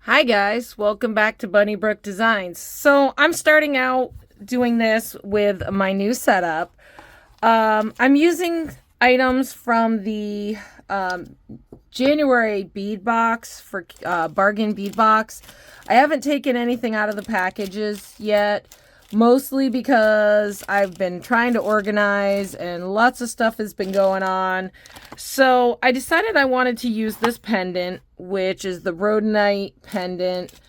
Hi guys, welcome back to Bunny Brook Designs. So I'm starting out doing this with my new setup. I'm using items from the January bead box for bargain bead box. I haven't taken anything out of the packages yet, mostly because I've been trying to organize and lots of stuff has been going on. So I decided I wanted to use this pendant, which is the rhodonite pendant,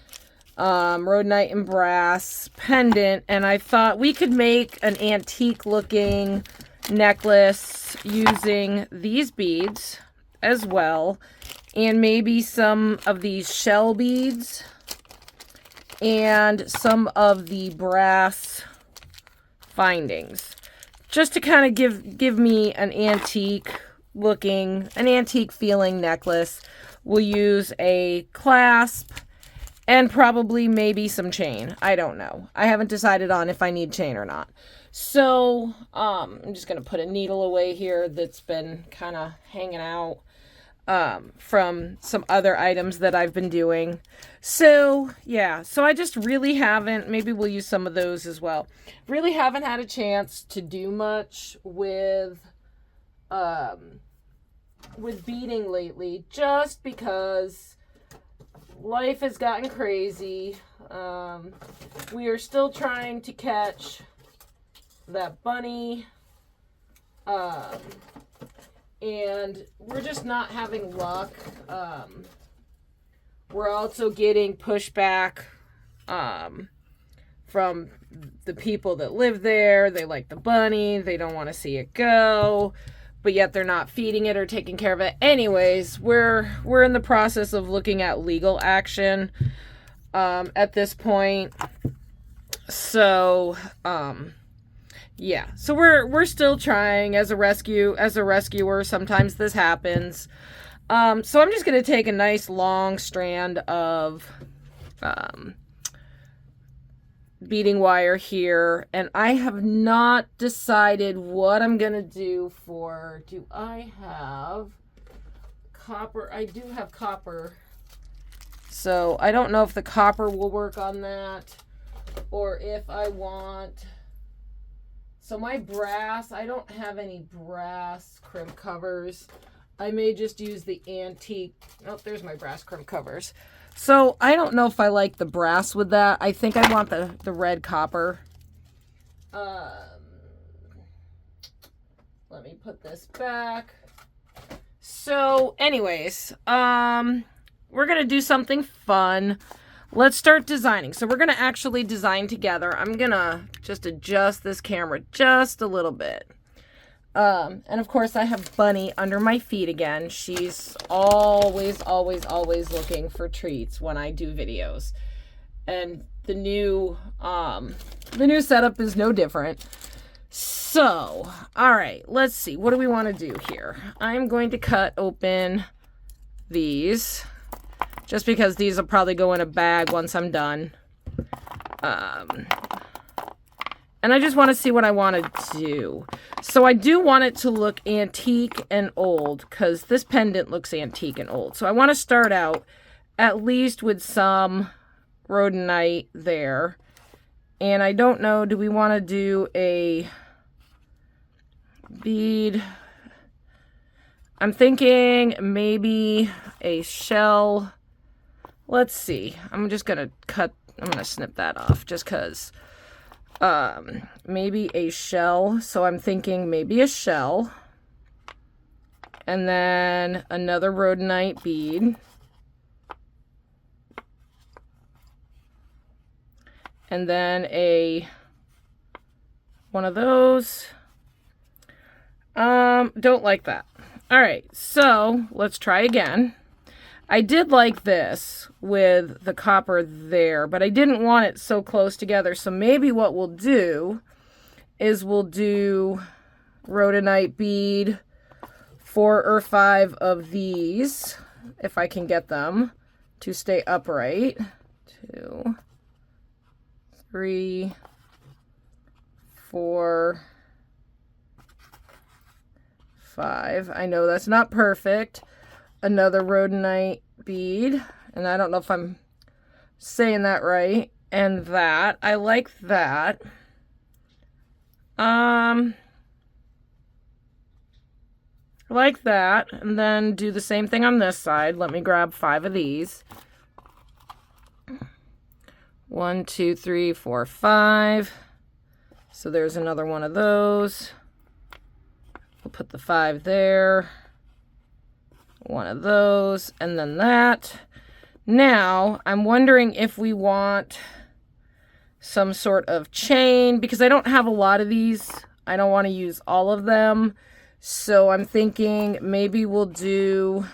rhodonite and brass pendant, and I thought we could make an antique looking necklace using these beads as well, and maybe some of these shell beads and some of the brass findings, just to kind of give me an antique feeling necklace. We'll use a clasp and probably maybe some chain. I don't know. I haven't decided on if I need chain or not. So I'm just going to put a needle away here that's been kind of hanging out from some other items that I've been doing. So yeah, so I just really haven't, maybe we'll use some of those as well. Really haven't had a chance to do much with beading lately, just because life has gotten crazy. We are still trying to catch that bunny. And we're just not having luck. We're also getting pushback from the people that live there. They like the bunny. They don't want to see it go, but yet they're not feeding it or taking care of it. Anyways, we're in the process of looking at legal action at this point. So yeah, so we're still trying as a rescuer. Sometimes this happens. So I'm just gonna take a nice long strand of beading wire here, and I have not decided what I'm gonna do for. Do I have copper? I do have copper, so I don't know if the copper will work on that, or if I want. So my brass, I don't have any brass crimp covers. I may just use the antique. Oh, there's my brass crimp covers. So I don't know if I like the brass with that. I think I want the red copper. Let me put this back. So anyways, we're going to do something fun. Let's start designing. So we're going to actually design together. I'm going to just adjust this camera just a little bit. And of course I have Bunny under my feet again. She's always looking for treats when I do videos. And the new setup is no different. So, all right, let's see. What do we want to do here? I'm going to cut open these, just because these will probably go in a bag once I'm done. And I just want to see what I want to do. So I do want it to look antique and old, because this pendant looks antique and old. So I want to start out at least with some rhodonite there. And I don't know, do we want to do a bead? I'm thinking maybe a shell. Let's see. I'm just going to snip that off just because. Maybe a shell. So I'm thinking maybe a shell. And then another rhodonite bead. And then one of those. Don't like that. All right, so let's try again. I did like this with the copper there, but I didn't want it so close together. So maybe what we'll do is we'll do rhodonite bead, 4 or 5 of these, if I can get them to stay upright. 2, 3, 4, 5. I know that's not perfect. Another rhodonite bead, and I don't know if I'm saying that right. And that. I like that. I like that. And then do the same thing on this side. Let me grab 5 of these. 1, 2, 3, 4, 5. So there's another one of those. We'll put the 5 there. One of those, and then that. Now, I'm wondering if we want some sort of chain, because I don't have a lot of these. I don't want to use all of them. So I'm thinking maybe we'll do,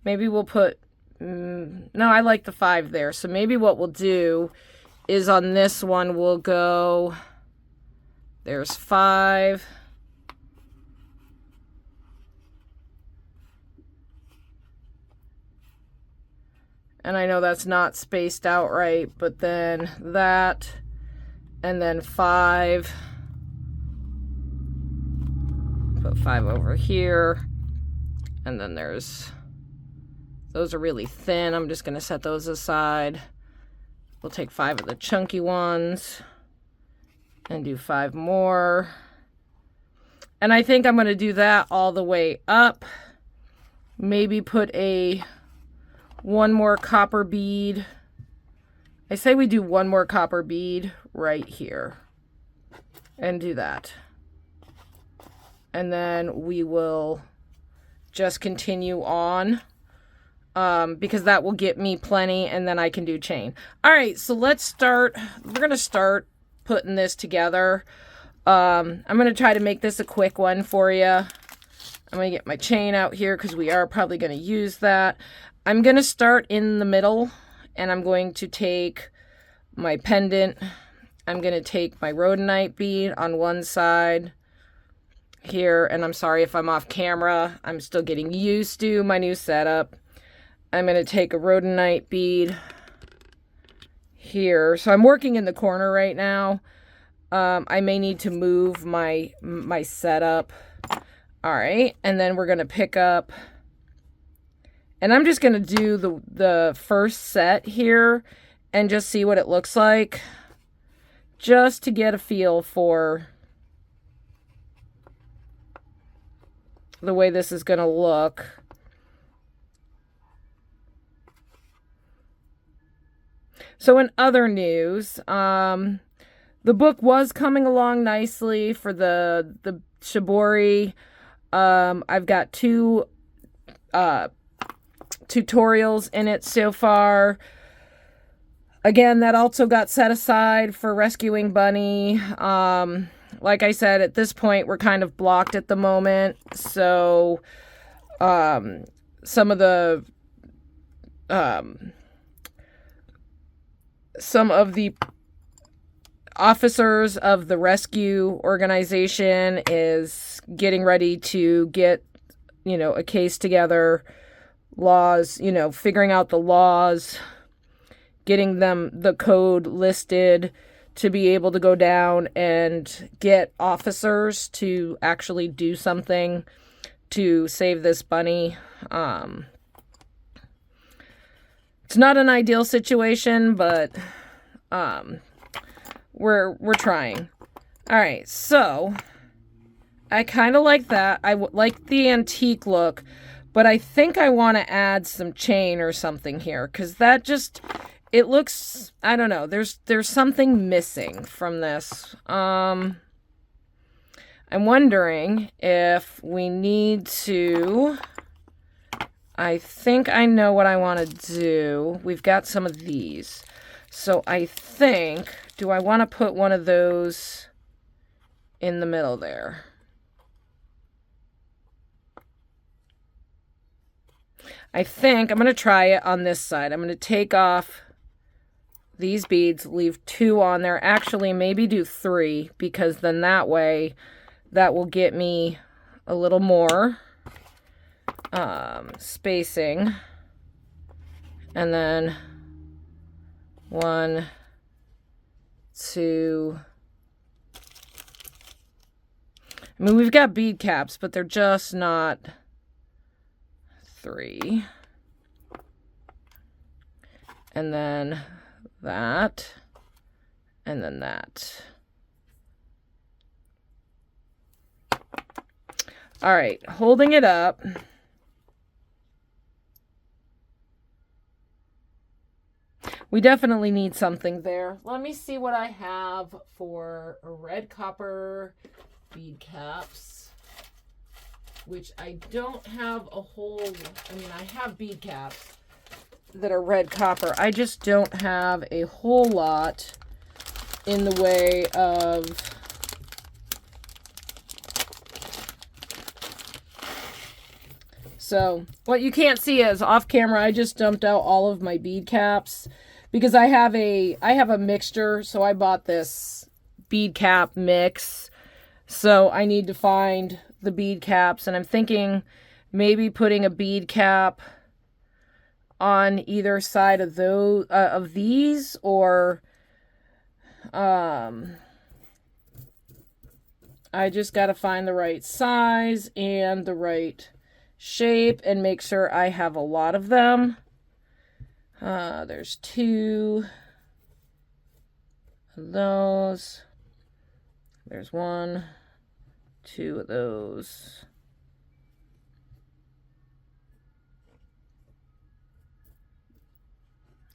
maybe we'll put, no, I like the 5 there. So maybe what we'll do is on this one, we'll go, there's 5. And I know that's not spaced out right, but then that, and then 5. Put 5 over here. And then there's, those are really thin. I'm just going to set those aside. We'll take 5 of the chunky ones and do 5 more. And I think I'm going to do that all the way up. Maybe put one more copper bead. I say we do one more copper bead right here. And do that. And then we will just continue on. Because that will get me plenty, and then I can do chain. All right, so let's start. We're going to start putting this together. I'm going to try to make this a quick one for you. I'm going to get my chain out here because we are probably going to use that. I'm going to start in the middle, and I'm going to take my pendant. I'm going to take my rhodonite bead on one side here, and I'm sorry if I'm off camera. I'm still getting used to my new setup. I'm going to take a rhodonite bead here. So I'm working in the corner right now. I may need to move my setup. All right, and then we're going to pick up, and I'm just going to do the first set here and just see what it looks like, just to get a feel for the way this is going to look. So in other news, the book was coming along nicely for the shibori. I've got 2 tutorials in it so far. Again, that also got set aside for rescuing Bunny. Like I said, at this point, we're kind of blocked at the moment. So some of the officers of the rescue organization is getting ready to get, a case together, laws, figuring out the laws, getting them the code listed to be able to go down and get officers to actually do something to save this bunny. It's not an ideal situation, but we're trying. All right, so I kind of like that. I like the antique look, but I think I want to add some chain or something here, because that just, it looks, I don't know, there's something missing from this. I'm wondering if we need to, I think I know what I want to do. We've got some of these. So I think, do I want to put one of those in the middle there? I think I'm going to try it on this side. I'm going to take off these beads, leave 2 on there. Actually, maybe do 3, because then that way, that will get me a little more spacing. And then 1, 2. I mean, we've got bead caps, but they're just not 3. and then that, and then that. All right, holding it up. We definitely need something there. Let me see what I have for red copper bead caps, which I don't have a whole, I mean, I have bead caps that are red copper. I just don't have a whole lot in the way of so what you can't see is off camera, I just dumped out all of my bead caps because I have a mixture. So I bought this bead cap mix. So I need to find the bead caps, and I'm thinking maybe putting a bead cap on either side of those of these, or I just got to find the right size and the right shape and make sure I have a lot of them. There's 2 of those. There's 1, 2 of those.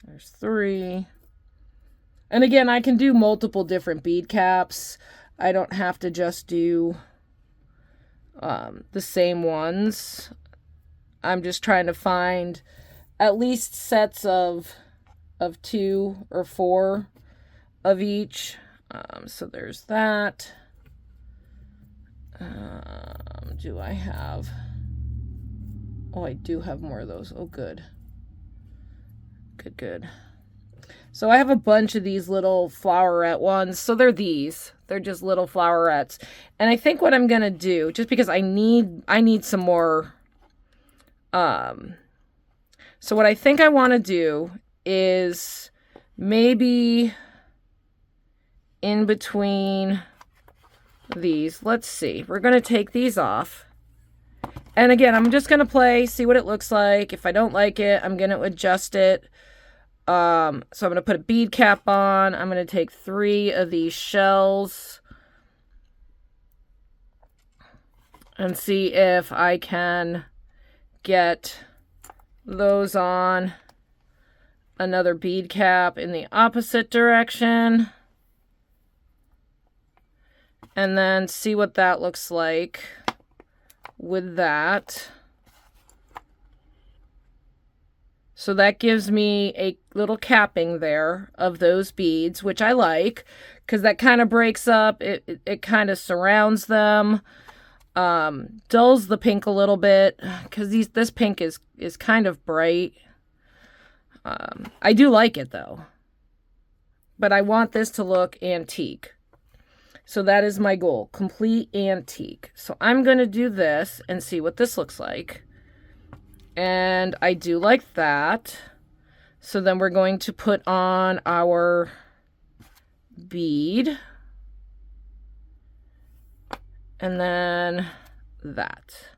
There's 3. And again, I can do multiple different bead caps. I don't have to just do the same ones. I'm just trying to find at least sets of 2 or 4 of each. So there's that. Do I have... Oh, I do have more of those. Oh, good. Good. So I have a bunch of these little flowerette ones. So they're these. They're just little flowerettes. And I think what I'm going to do, just because I need some more... So what I think I want to do is maybe in between these. Let's see. We're going to take these off. And again, I'm just going to play, see what it looks like. If I don't like it, I'm going to adjust it. So I'm going to put a bead cap on. I'm going to take 3 of these shells and see if I can get those on another bead cap in the opposite direction. And then see what that looks like with that. So that gives me a little capping there of those beads, which I like, because that kind of breaks up, it kind of surrounds them, dulls the pink a little bit, because this pink is kind of bright. I do like it though, but I want this to look antique. So that is my goal, complete antique. So I'm going to do this and see what this looks like. And I do like that. So then we're going to put on our bead. And then that.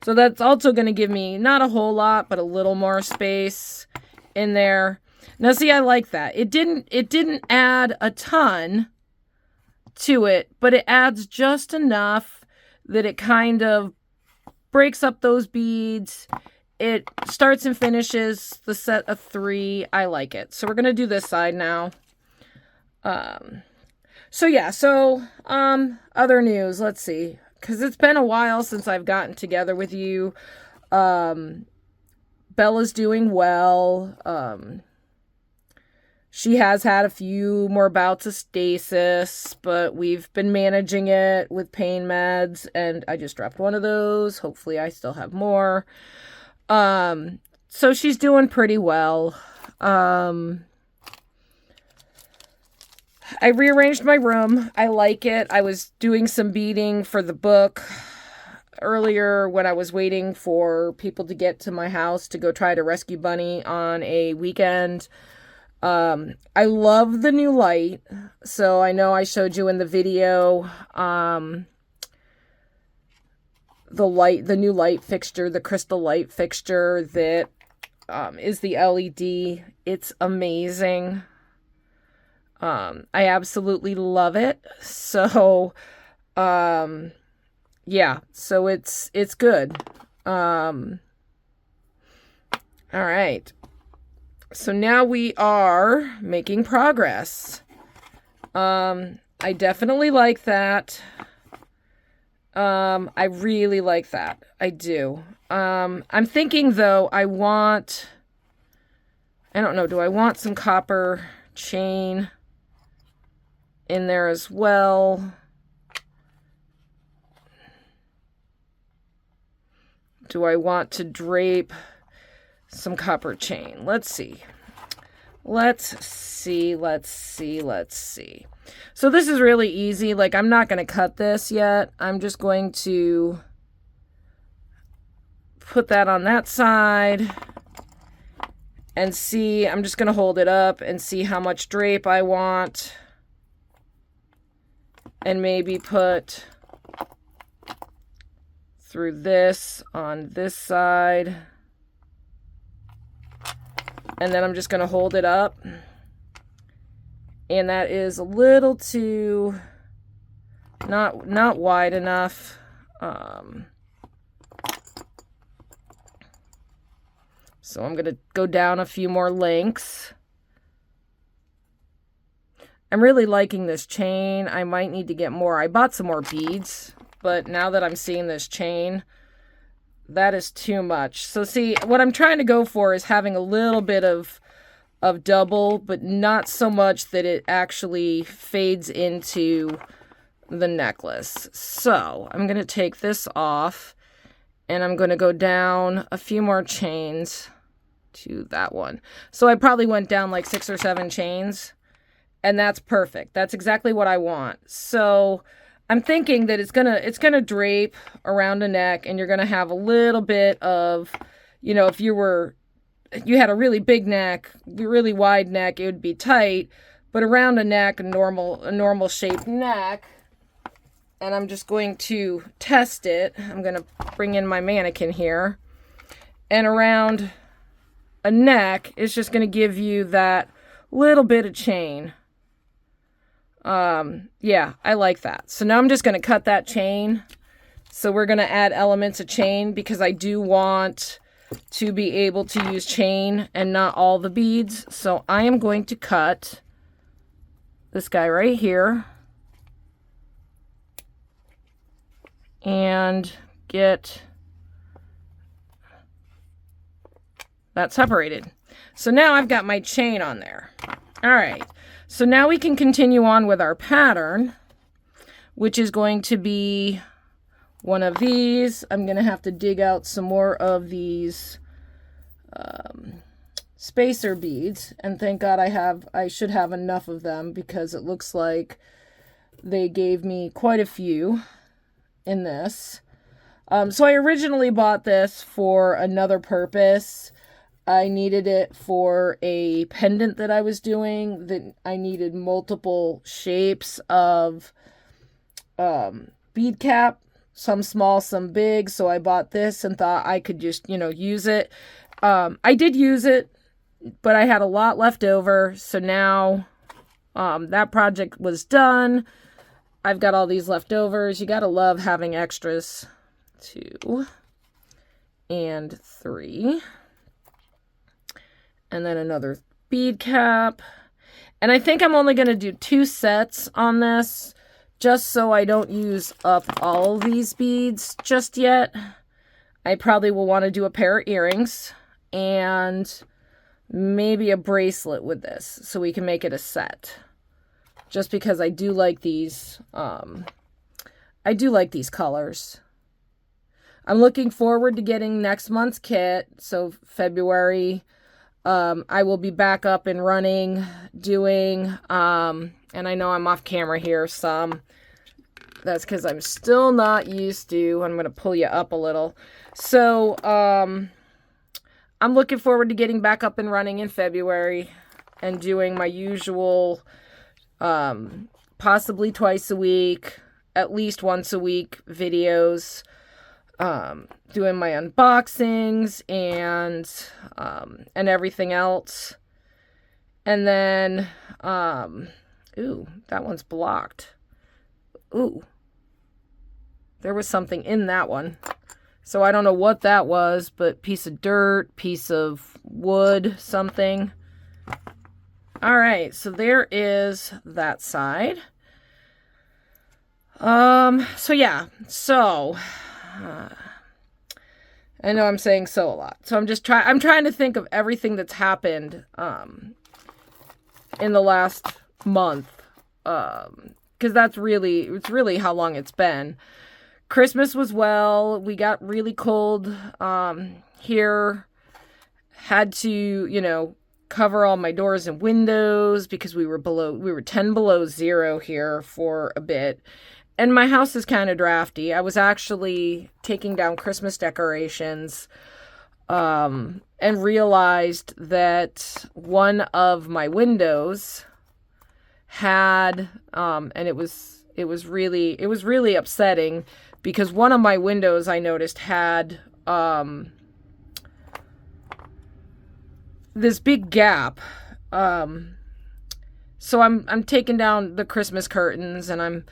So that's also going to give me not a whole lot, but a little more space in there. Now see, I like that. It didn't add a ton to it, but it adds just enough that it kind of breaks up those beads. It starts and finishes the set of 3. I like it. So we're going to do this side now. Other news, let's see. Because it's been a while since I've gotten together with you. Bella's doing well. She has had a few more bouts of stasis, but we've been managing it with pain meds, and I just dropped one of those. Hopefully I still have more. So she's doing pretty well. I rearranged my room. I like it. I was doing some beading for the book earlier when I was waiting for people to get to my house to go try to rescue Bunny on a weekend. I love the new light. So I know I showed you in the video, the new light fixture, the crystal light fixture that is the LED. It's amazing. I absolutely love it. So, yeah, so it's good. All right. So now we are making progress. I definitely like that. I really like that. I do. I'm thinking though, I don't know, do I want some copper chain in there as well? Do I want to drape some copper chain? Let's see. Let's see. So this is really easy. Like, I'm not going to cut this yet. I'm just going to put that on that side and see. I'm just going to hold it up and see how much drape I want. And maybe put through this on this side. And then I'm just going to hold it up. And that is a little too, not wide enough. So I'm going to go down a few more lengths. I'm really liking this chain. I might need to get more. I bought some more beads, but now that I'm seeing this chain, that is too much. So see, what I'm trying to go for is having a little bit of double, but not so much that it actually fades into the necklace. So I'm going to take this off and I'm going to go down a few more chains to that one. So I probably went down like 6 or 7 chains, and that's perfect. That's exactly what I want. So I'm thinking that it's gonna drape around the neck, and you're gonna have a little bit of, you know, if you had a really big neck, really wide neck, it would be tight, but around a neck, a normal shaped neck. And I'm just going to test it. I'm gonna bring in my mannequin here, and around a neck, it's just gonna give you that little bit of chain. Yeah, I like that. So now I'm just going to cut that chain. So we're going to add elements of chain because I do want to be able to use chain and not all the beads. So I am going to cut this guy right here and get that separated. So now I've got my chain on there. All right. So now we can continue on with our pattern, which is going to be one of these. I'm going to have to dig out some more of these spacer beads, and thank God I should have enough of them because it looks like they gave me quite a few in this. So I originally bought this for another purpose. I needed it for a pendant that I was doing, that I needed multiple shapes of bead cap, some small, some big. So I bought this and thought I could just, use it. I did use it, but I had a lot left over. So now that project was done. I've got all these leftovers. You got to love having extras. 2 and 3. And then another bead cap. And I think I'm only going to do 2 sets on this, just so I don't use up all these beads just yet. I probably will want to do a pair of earrings and maybe a bracelet with this, so we can make it a set. Just because I do like these, colors. I'm looking forward to getting next month's kit, so February. I will be back up and running, doing, and I know I'm off camera here some. That's because I'm still not used to. I'm going to pull you up a little. So, I'm looking forward to getting back up and running in February and doing my usual, possibly twice a week, at least once a week videos. doing my unboxings and everything else. And then, ooh, that one's blocked. Ooh, there was something in that one. So I don't know what that was, but piece of dirt, piece of wood, something. All right, so there is that side. So yeah, so I know I'm saying so a lot. So I'm trying to think of everything that's happened in the last month. Because it's really how long it's been. Christmas was well. We got really cold here. Had to, cover all my doors and windows because we were 10 below zero here for a bit. And my house is kind of drafty. I was actually taking down Christmas decorations and realized that one of my windows had, and it was really upsetting because one of my windows I noticed had this big gap. So I'm taking down the Christmas curtains and I'm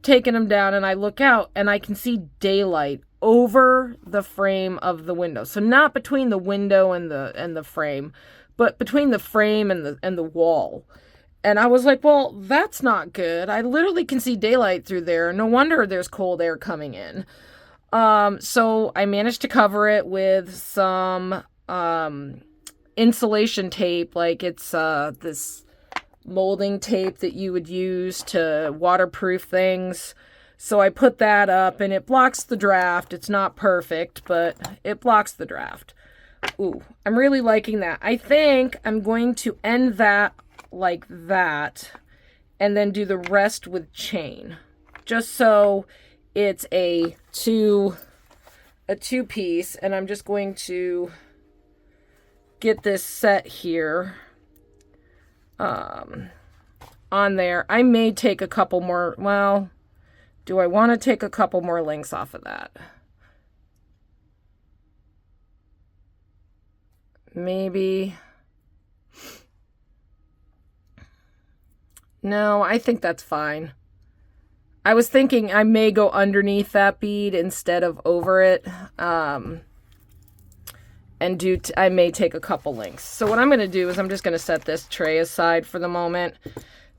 taking them down, and I look out and I can see daylight over the frame of the window. So not between the window and the frame, but between the frame and the wall. And I was like, well, that's not good. I literally can see daylight through there. No wonder there's cold air coming in. So I managed to cover it with some insulation tape, like it's this molding tape that you would use to waterproof things. So I put that up and it blocks the draft. It's not perfect, but it blocks the draft. Ooh, I'm really liking that. I think I'm going to end that like that and then do the rest with chain, just so it's a two piece. And I'm just going to get this set here on there. I may take a couple more. Well, do I want to take a couple more links off of that? Maybe. No, I think that's fine. I was thinking I may go underneath that bead instead of over it. And I may take a couple links. So what I'm going to do is I'm just going to set this tray aside for the moment,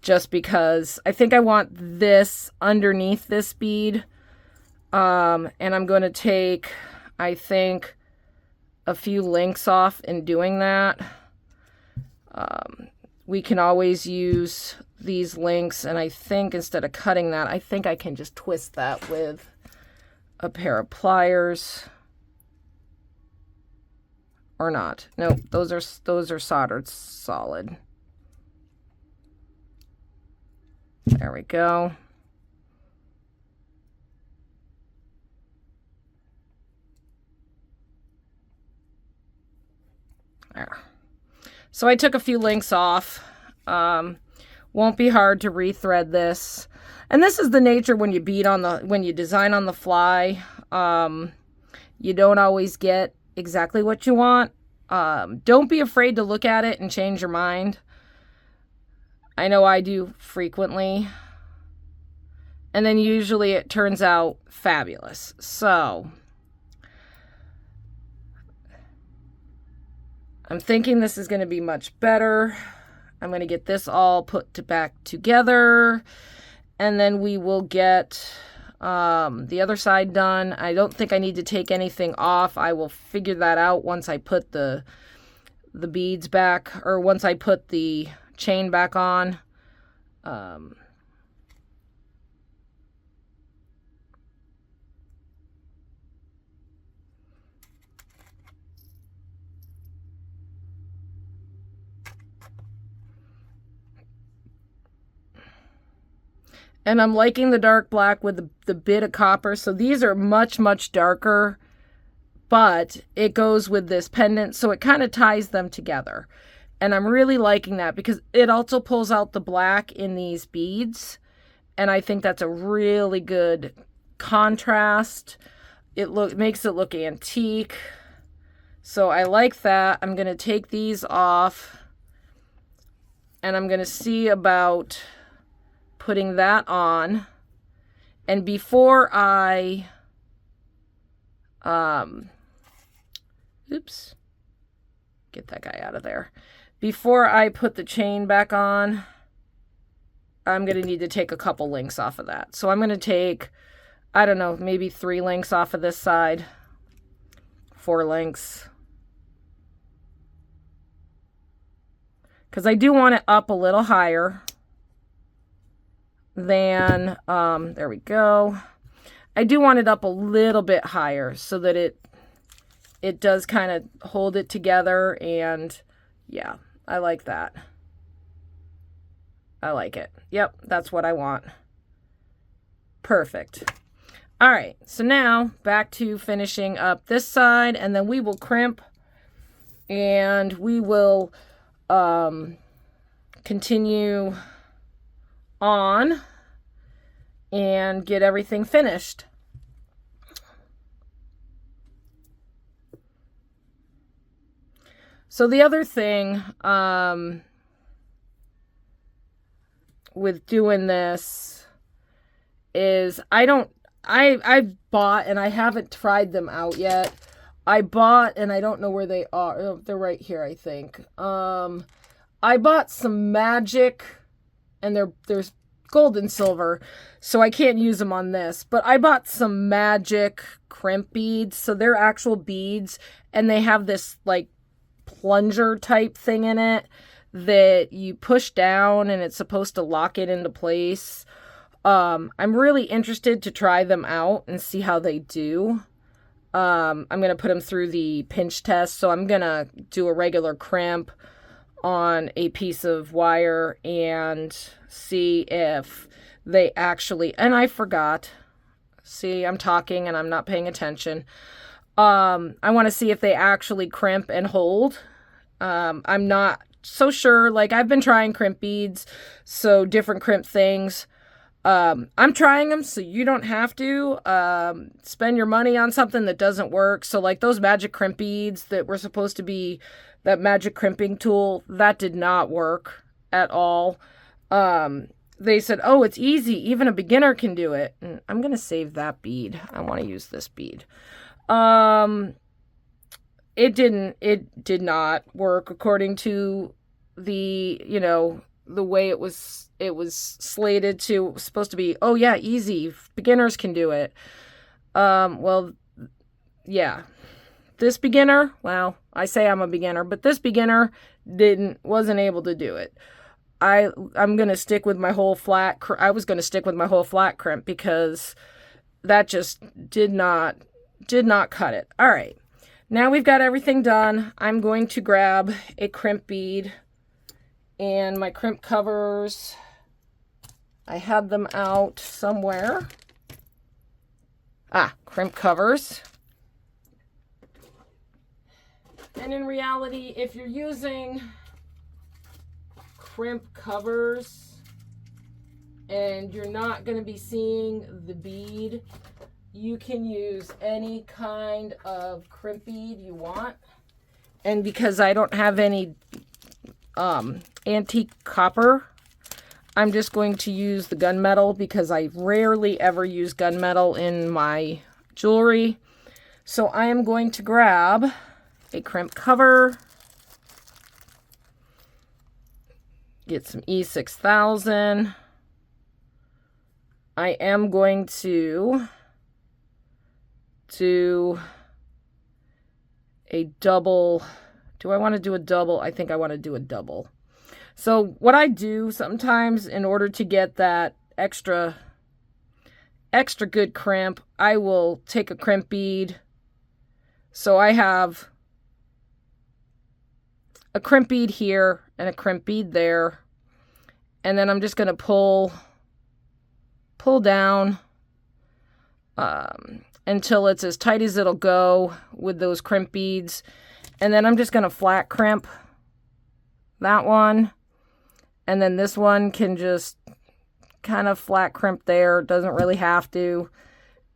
just because I think I want this underneath this bead. And I'm going to take, I think, a few links off in doing that. We can always use these links, and I think instead of cutting that, I think I can just twist that with a pair of pliers. Or not. Nope, those are soldered solid. There we go. There. So I took a few links off. Won't be hard to rethread this. And this is the nature when you when you design on the fly. You don't always get exactly what you want. Don't be afraid to look at it and change your mind. I know I do frequently. And then usually it turns out fabulous. So I'm thinking this is going to be much better. I'm going to get this all put back together, and then we will get the other side done. I don't think I need to take anything off. I will figure that out once I put the beads back, or once I put the chain back on. And I'm liking the dark black with the bit of copper. So these are much, much darker, but it goes with this pendant. So it kind of ties them together. And I'm really liking that because it also pulls out the black in these beads. And I think that's a really good contrast. It makes it look antique. So I like that. I'm going to take these off and I'm going to see about putting that on. And before I, oops, get that guy out of there. Before I put the chain back on, I'm going to need to take a couple links off of that. So I'm going to take, I don't know, maybe 3 links off of this side. 4 links. Because I do want it up a little higher than, there we go. I do want it up a little bit higher so that it does kind of hold it together, and yeah, I like that. I like it. Yep, that's what I want. Perfect. All right, so now back to finishing up this side, and then we will crimp and we will continue on and get everything finished. So the other thing with doing this is I've bought, and I haven't tried them out yet. I bought, and I don't know where they are. Oh, they're right here, I think. I bought some magic, and there's gold and silver, so I can't use them on this. But I bought some magic crimp beads, so they're actual beads, and they have this like plunger type thing in it that you push down, and it's supposed to lock it into place. I'm really interested to try them out and see how they do. I'm going to put them through the pinch test. So I'm going to do a regular crimp on a piece of wire and see if they actually, and I forgot. See, I'm talking and I'm not paying attention. I want to see if they actually crimp and hold. I'm not so sure. Like, I've been trying crimp beads, so different crimp things. I'm trying them so you don't have to spend your money on something that doesn't work. So like those magic crimp beads that were supposed to be that magic crimping tool, that did not work at all. They said, oh, it's easy, even a beginner can do it. And I'm gonna save that bead. I want to use this bead. It did not work according to the, the way it was slated to. It was supposed to be, oh yeah, easy, beginners can do it. Well, yeah, this beginner, well, I say I'm a beginner, but this beginner wasn't able to do it. I'm gonna stick with my whole flat. I was gonna stick with my whole flat crimp because that just did not cut it. All right, now we've got everything done. I'm going to grab a crimp bead and my crimp covers. I had them out somewhere. Crimp covers. And in reality, if you're using crimp covers and you're not going to be seeing the bead, you can use any kind of crimp bead you want. And because I don't have any antique copper, I'm just going to use the gunmetal because I rarely ever use gunmetal in my jewelry. So I am going to grab a crimp cover, get some E6000. I am going to do a double. Do I want to do a double? I think I want to do a double. So what I do sometimes in order to get that extra good crimp, I will take a crimp bead. So I have a crimp bead here and a crimp bead there. And then I'm just going to pull down until it's as tight as it'll go with those crimp beads. And then I'm just going to flat crimp that one. And then this one can just kind of flat crimp there. Doesn't really have to.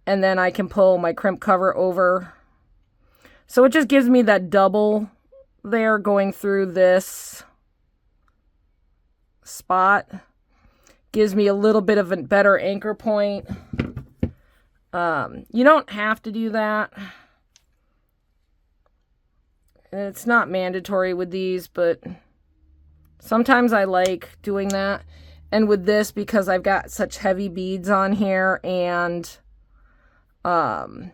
and then I can pull my crimp cover over. So it just gives me that double there going through this spot. Gives me a little bit of a better anchor point. You don't have to do that. And it's not mandatory with these, but sometimes I like doing that. And with this, because I've got such heavy beads on here, and I'm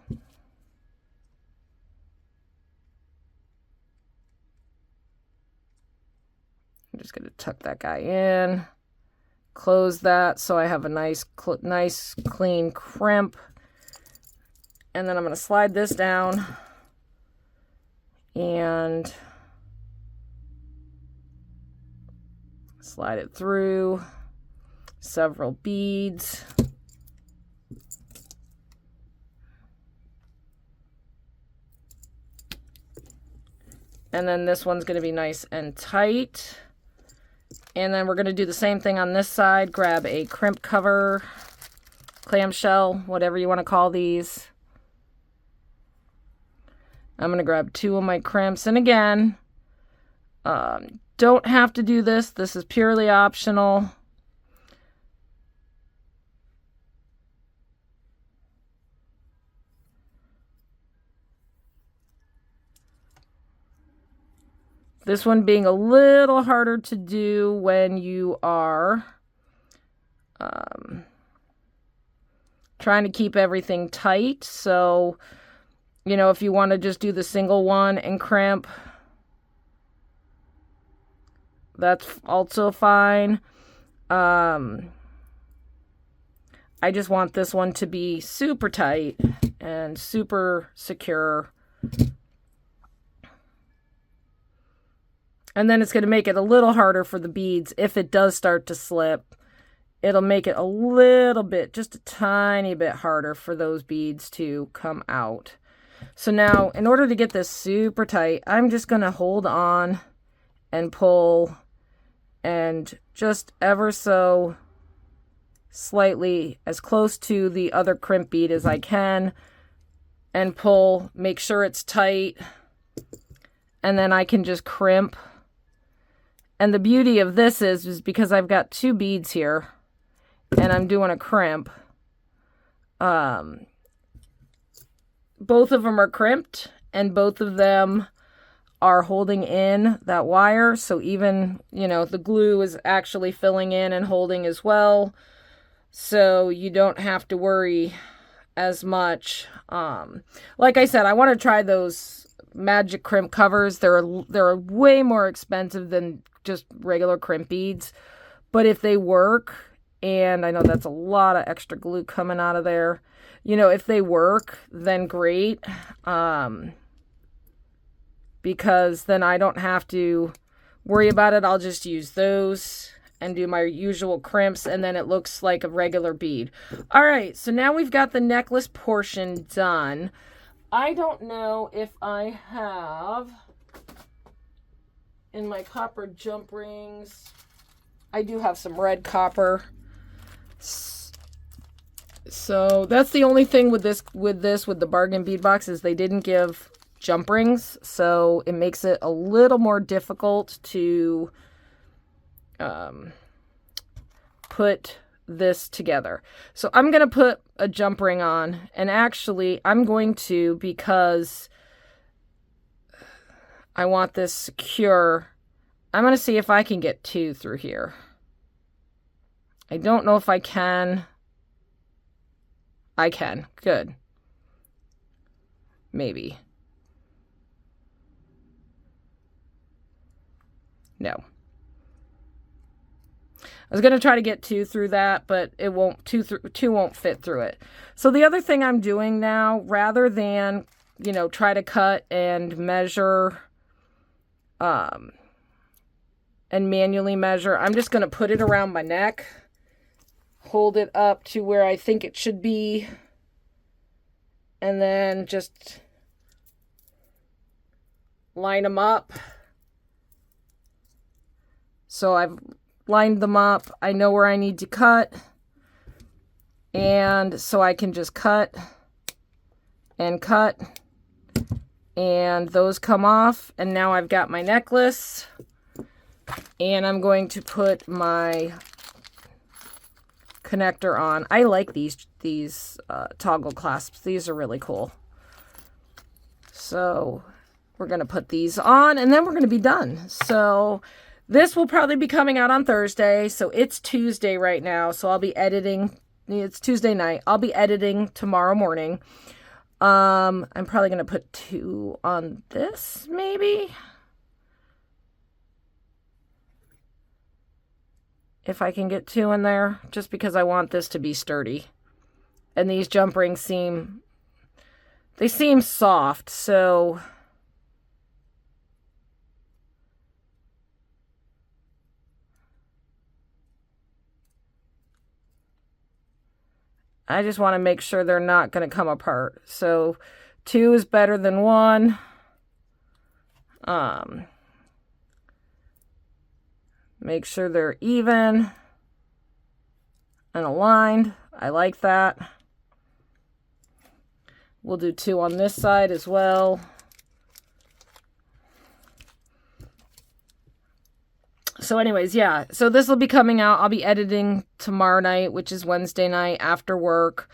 just going to tuck that guy in, close that so I have a nice clean crimp. And then I'm going to slide this down and slide it through several beads. And then this one's going to be nice and tight. And then we're going to do the same thing on this side. Grab a crimp cover, clamshell, whatever you want to call these. I'm going to grab 2 of my crimps. And again, don't have to do this. This is purely optional. This one being a little harder to do when you are trying to keep everything tight. So, you know, if you want to just do the single one and crimp, that's also fine. I just want this one to be super tight and super secure. And then it's going to make it a little harder for the beads. If it does start to slip, it'll make it a little bit, just a tiny bit harder for those beads to come out. So now, in order to get this super tight, I'm just going to hold on and pull and just ever so slightly as close to the other crimp bead as I can and pull, make sure it's tight, and then I can just crimp. And the beauty of this is because I've got 2 beads here and I'm doing a crimp. Both of them are crimped and both of them are holding in that wire. So even, you know, the glue is actually filling in and holding as well. So you don't have to worry as much. Like I said, I want to try those magic crimp covers. They're way more expensive than just regular crimp beads, but if they work, and I know that's a lot of extra glue coming out of there, you know, if they work, then great, because then I don't have to worry about it. I'll just use those and do my usual crimps, and then it looks like a regular bead. All right, so now we've got the necklace portion done. I don't know if I have in my copper jump rings. I do have some red copper. So that's the only thing with the bargain bead box is they didn't give jump rings. So it makes it a little more difficult to put this together. So I'm going to put a jump ring on, and actually I'm going to, because I want this secure, I'm going to see if I can get 2 through here. I don't know if I can. I can. Good. Maybe. No. I was going to try to get 2 through that, but it won't. 2 won't fit through it. So the other thing I'm doing now, rather than, you know, try to cut and measure, and manually measure, I'm just going to put it around my neck, hold it up to where I think it should be, and then just line them up. So I've lined them up. I know where I need to cut, and so I can just cut and cut, and those come off, and now I've got my necklace, and I'm going to put my connector on. I like these toggle clasps. These are really cool. So we're going to put these on, and then we're going to be done. So this will probably be coming out on Thursday. So it's Tuesday right now. So I'll be editing. It's Tuesday night. I'll be editing tomorrow morning. I'm probably going to put 2 on this, maybe. If I can get 2 in there, just because I want this to be sturdy. And these jump rings seem soft, so I just want to make sure they're not going to come apart. So 2 is better than 1. Make sure they're even and aligned. I like that. We'll do 2 on this side as well. So anyways, yeah. So this will be coming out. I'll be editing tomorrow night, which is Wednesday night after work.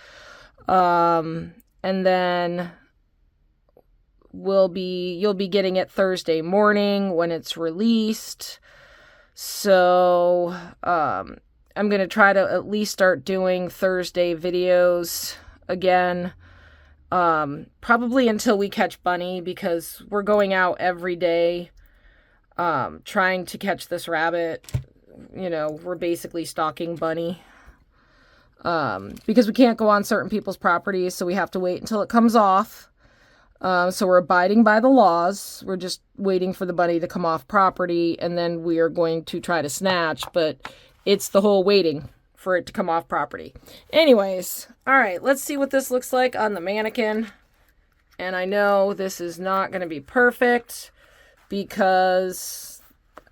And then you'll be getting it Thursday morning when it's released. So I'm going to try to at least start doing Thursday videos again. Probably until we catch Bunny, because we're going out every day trying to catch this rabbit. You know, we're basically stalking Bunny because we can't go on certain people's properties, so we have to wait until it comes off. So we're abiding by the laws. We're just waiting for the bunny to come off property, and then we are going to try to snatch, but it's the whole waiting for it to come off property. Anyways, all right, let's see what this looks like on the mannequin. And I know this is not going to be perfect because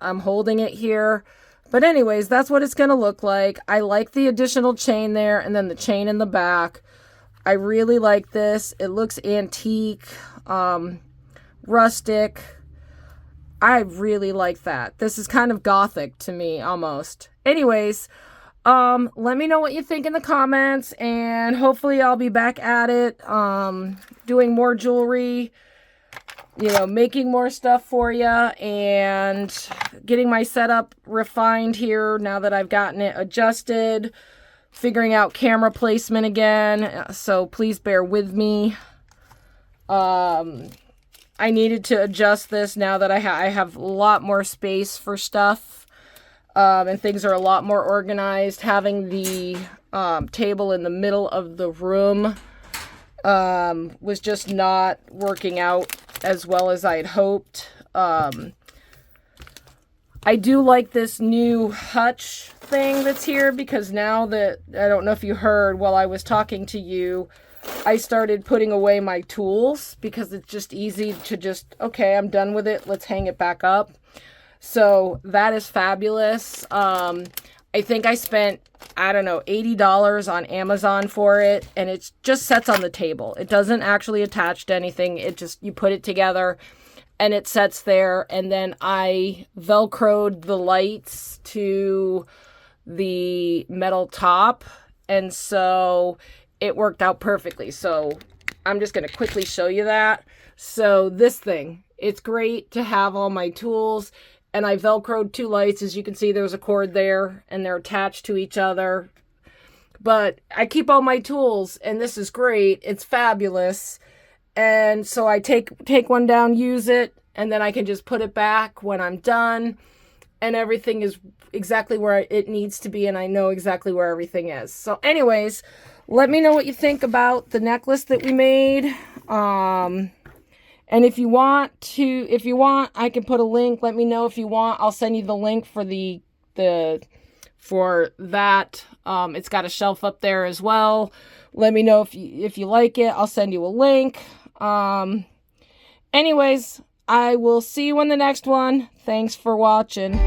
I'm holding it here. But anyways, that's what it's going to look like. I like the additional chain there and then the chain in the back. I really like this. It looks antique, rustic. I really like that. This is kind of gothic to me, almost. Anyways, let me know what you think in the comments, and hopefully I'll be back at it, doing more jewelry, you know, making more stuff for you, and getting my setup refined here now that I've gotten it adjusted, figuring out camera placement again, so please bear with me. I needed to adjust this now that I have a lot more space for stuff, and things are a lot more organized. Having the table in the middle of the room was just not working out as well as I had hoped. I do like this new hutch thing that's here, because now that, I don't know if you heard while I was talking to you, I started putting away my tools because it's just easy to just, okay, I'm done with it, let's hang it back up. So that is fabulous. I think I spent, I don't know, $80 on Amazon for it, and it just sets on the table. It doesn't actually attach to anything. It just, you put it together and it sets there. And then I Velcroed the lights to the metal top, and so it worked out perfectly. So I'm just going to quickly show you that. So this thing, it's great to have all my tools, and I Velcroed 2 lights. As you can see, there's a cord there, and they're attached to each other. But I keep all my tools, and this is great. It's fabulous. And so I take one down, use it, and then I can just put it back when I'm done, and everything is exactly where it needs to be, and I know exactly where everything is. So anyways, let me know what you think about the necklace that we made. And if you want, I can put a link. Let me know if you want. I'll send you the link for for that. It's got a shelf up there as well. Let me know if you like it. I'll send you a link. Anyways, I will see you in the next one. Thanks for watching.